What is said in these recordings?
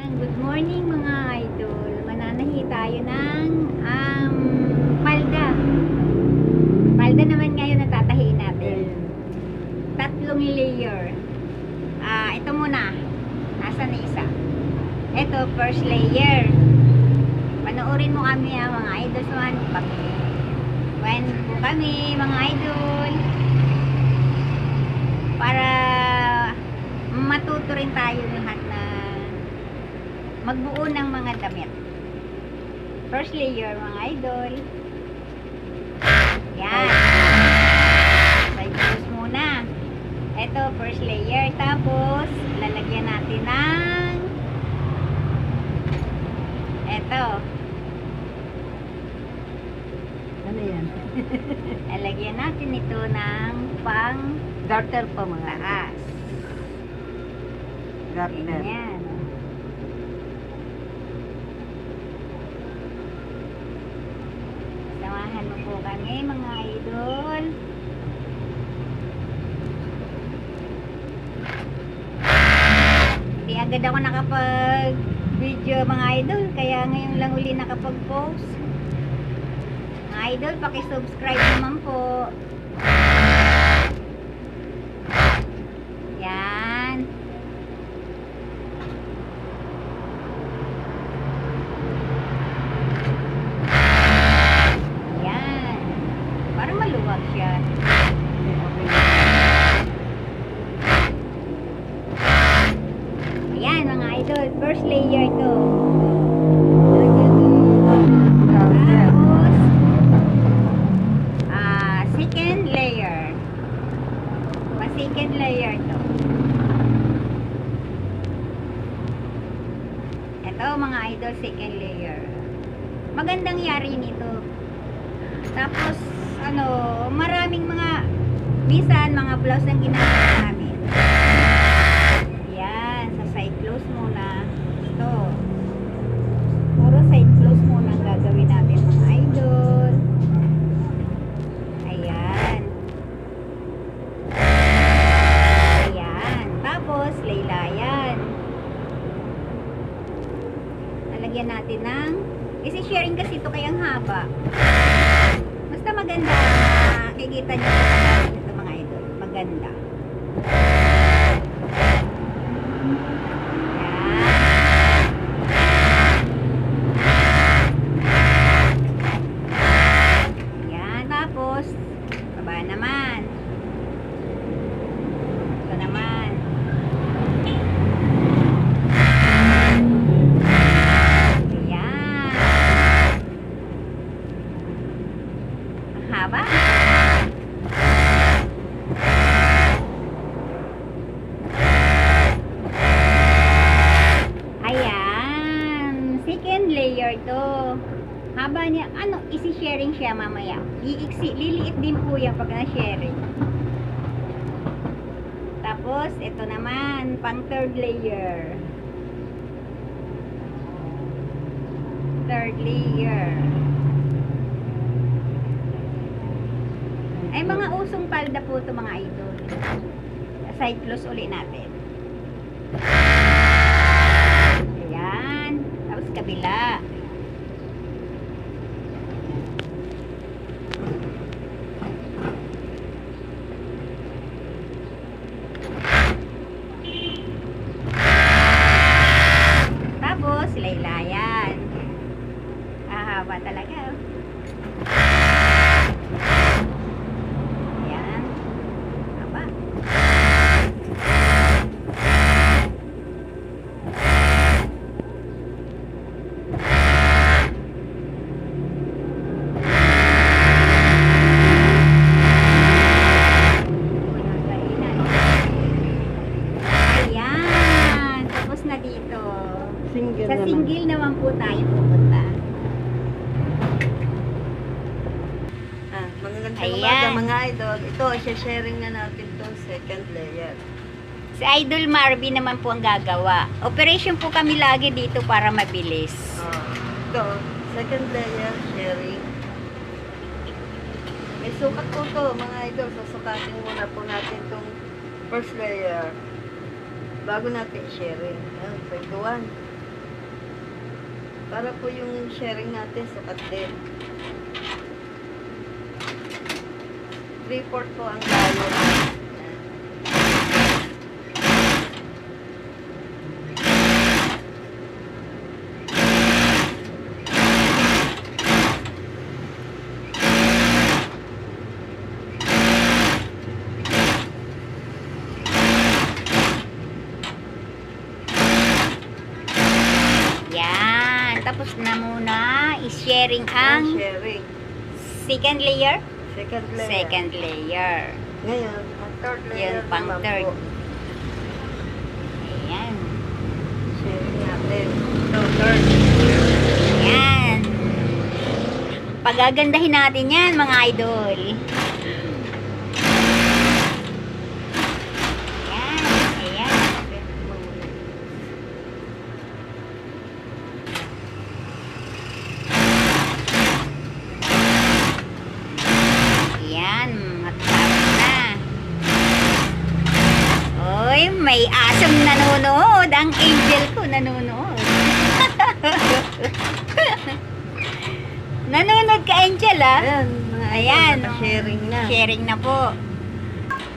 Good morning mga idol. Mananahi tayo ng palda. Palda naman ngayon natatahiin natin. Tatlong layer. Ito muna. Nasaan na isa? Ito, first layer. Panoorin mo kami mga idol. When po kami mga idol. Para matuto rin tayo lahat na magbuo ng mga damit. First layer mga idol. Yan. Side close muna. Ito first layer. Tapos lalagyan natin ng ito. Ano yan? Lalagyan natin ito ng pang Garter pa mga. taas. Garter. Ganyan. Samahan mo po kami mga idol. Hindi agad ako nakapag video mga idol. Kaya ngayon lang uli nakapag-post. Mga idol, paki-subscribe naman po. Yan. Yan. Para maluwag siya. Ayan mga idol. First layer to. Tapos, second layer. Second layer to. Ito mga idol, second layer. Magandang yari nito. Tapos, maraming minsan mga blouse ang ginagawa namin. Yan, sa side close muna. Ito. Puro side close muna ang gagawin natin mga idol. Ayan. Ayan. Tapos, laylayan. Nalagyan natin ng isi-sharing kasi ito kayang haba. Basta maganda. Kikita nyo ito mga idol. Maganda. Ayan. Tapos, baba naman. Ito naman. Ayan. Ang haba. Ayan. Second layer to. Haba niya. Isi-sharing siya mamaya. Liliit din po yan pag na-sharing. Tapos, ito naman, pang third layer. Third layer. Ay, mga usong palda po ito mga idol. Side close uli natin. Ayan. Tapos kabila. Tapos, laylayan. Haba talaga. Ayan. Haba. Ayan. Tapos na dito. Single Sa naman. single naman po tayo pupunta. Magandang Ayan. umaga mga idol. Ito, i-sharing na natin itong second layer. Si Idol Marvin naman po ang gagawa. Operation po kami lagi dito para mabilis. Ito, second layer, sharing. May sukat po to mga idol. Susukatin muna po natin itong first layer bago natin i-sharing. Ayan, 21. Para po yung sharing natin sukat din. 3/4 po ang layo. Yan. Yan. Tapos na muna. I-sharing ang Ang sharing. second layer. Second layer. Second layer. Ngayon, ang third layer Yun, pang naman third. po. Ayan. Sharing natin. So, third. Yan. Pagagandahin natin yan, mga idol. Yan. Ayan. Yan. Matapos na. Oy, may asong nanonood. Ang angel ko nanonood. Nanonood ka, Angel, ah. Ayan, mga Ayan. idol, sharing na. Sharing na po.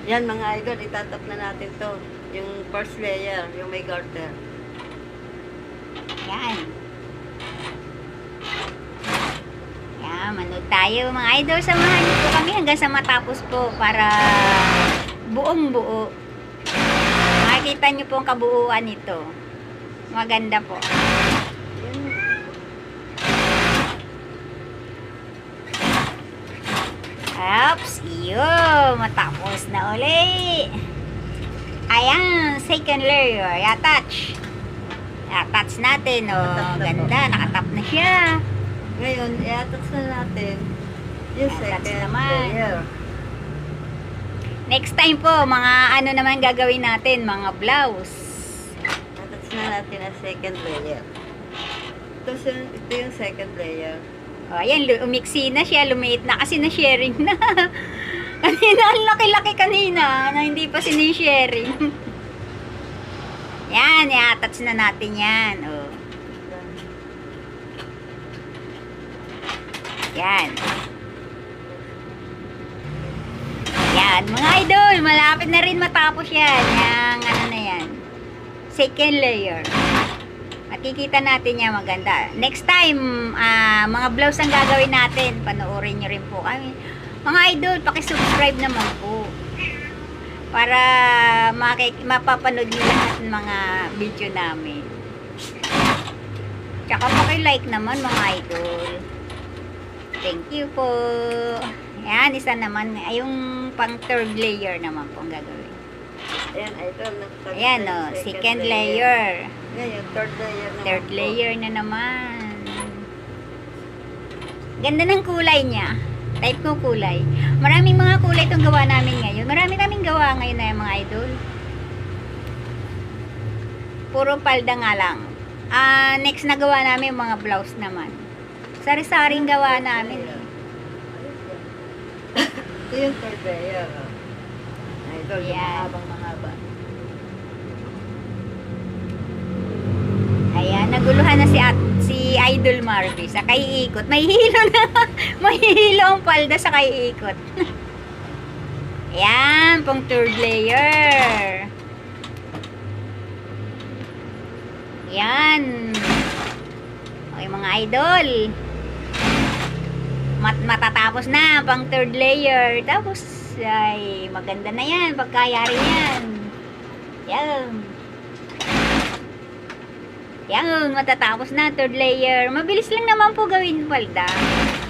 Yan mga idol, itatap na natin to. Yung first layer, yung may garter. Yan. Yan, manood tayo mga idol. Samahan niyo po kami hanggang sa matapos po para buong buo. Makikita niyo po ang kabuuan nito. Maganda po. Yan. Oops, iyo. Matapos na uli. Ayan, second layer. I-attach. I-attach natin, oh. Attach na po. Ganda, nakatap na siya. Ngayon, i-attach na natin yung Attach second naman. layer. Next time po, mga ano naman gagawin natin, mga blouse. Attach na natin ang second layer. Ito yung second layer. O, ayan, umiksi na siya, lumiit na kasi na-sharing na. Kanina, ang laki-laki kanina, na hindi pa sinisharing. Yan, i-attach na natin yan. O, yan. Yan, mga idol, malapit na rin matapos yan. Yung ano na yan. Second layer. Makikita natin yan maganda. Next time, mga blouse ang gagawin natin. Panoorin nyo rin po kami. Mga idol, pakisubscribe naman po. Para mapapanood nyo lahat ng mga video namin. Tsaka pakilike naman mga idol. Thank you po. Yan, isa naman. Yung pang third layer naman po ang gagawin. Ayan, idol. Ayan o, second layer. Ngayon, third layer naman Third po. layer na naman. Ganda ng kulay niya. Type ko kulay. Maraming mga kulay itong gawa namin ngayon. Marami kaming gawa ngayon na mga idol. Puro palda nga lang. Next na gawa namin mga blouse naman. Sari-saring gawa namin. Ito yung third layer. Oh. Idol, yung Yan. mahabang-mahaba. Ayan, naguluhan na si Idol Marvy sa kaiikot. May hilo na. May hilo ang palda sa kaiikot. Ayan, pang third layer. Ayan. Okay mga idol. Matatapos na pang third layer. Tapos ay maganda na yan pagkayari yan. Yan. Yan, matatapos na third layer. Mabilis lang naman po gawin palda.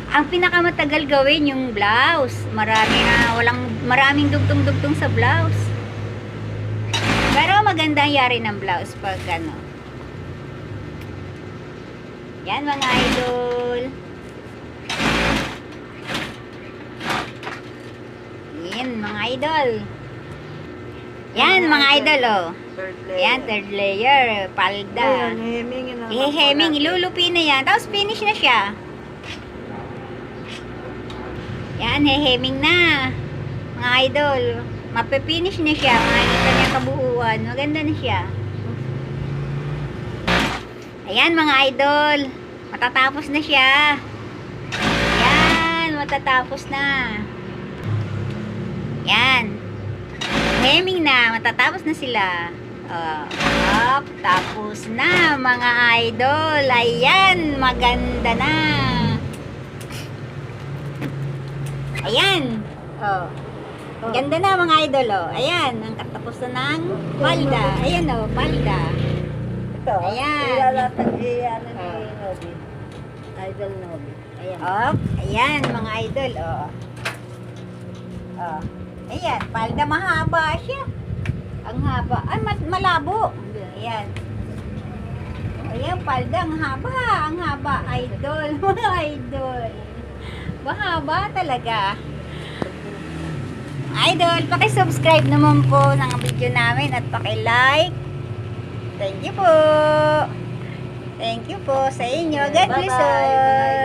Ang pinakamatagal gawin yung blouse. Maraming dugtong-dugtong sa blouse. Pero maganda ang yari ng blouse pag ano. Yan mga idol. Yan mga idol. Yan mga idol oh. Third layer. Yan, third layer. Palda. Ngayon, hemingin naman po Heming, natin. ilulupi na yan. Tapos finish na siya. Yan, heming na. Mga idol. Mapipinish na siya. Makikita niya kabuuan. Maganda na siya. Ayan mga idol. Matatapos na siya. Yan, matatapos na. Yan. Heming na, matatapos na sila. Tapos na mga idol. Ayan, maganda na. Ayan. Ganda na mga idol. Ayan, ang katapusan ng palda. Ayan palda. Ito, Ayan. ilalatag ano ni Nobby. Idol Nobby. Ayan. Ayan mga idol. Ayan, palda mahaba siya. Ang haba. Ay, malabo. Ayan. Ayan, palda. Ang haba. Ang haba. Idol. Mga idol. Mahaba talaga. Idol, paki-subscribe naman po ng video namin at paki-like. Thank you po. Thank you po sa inyo. God bless all.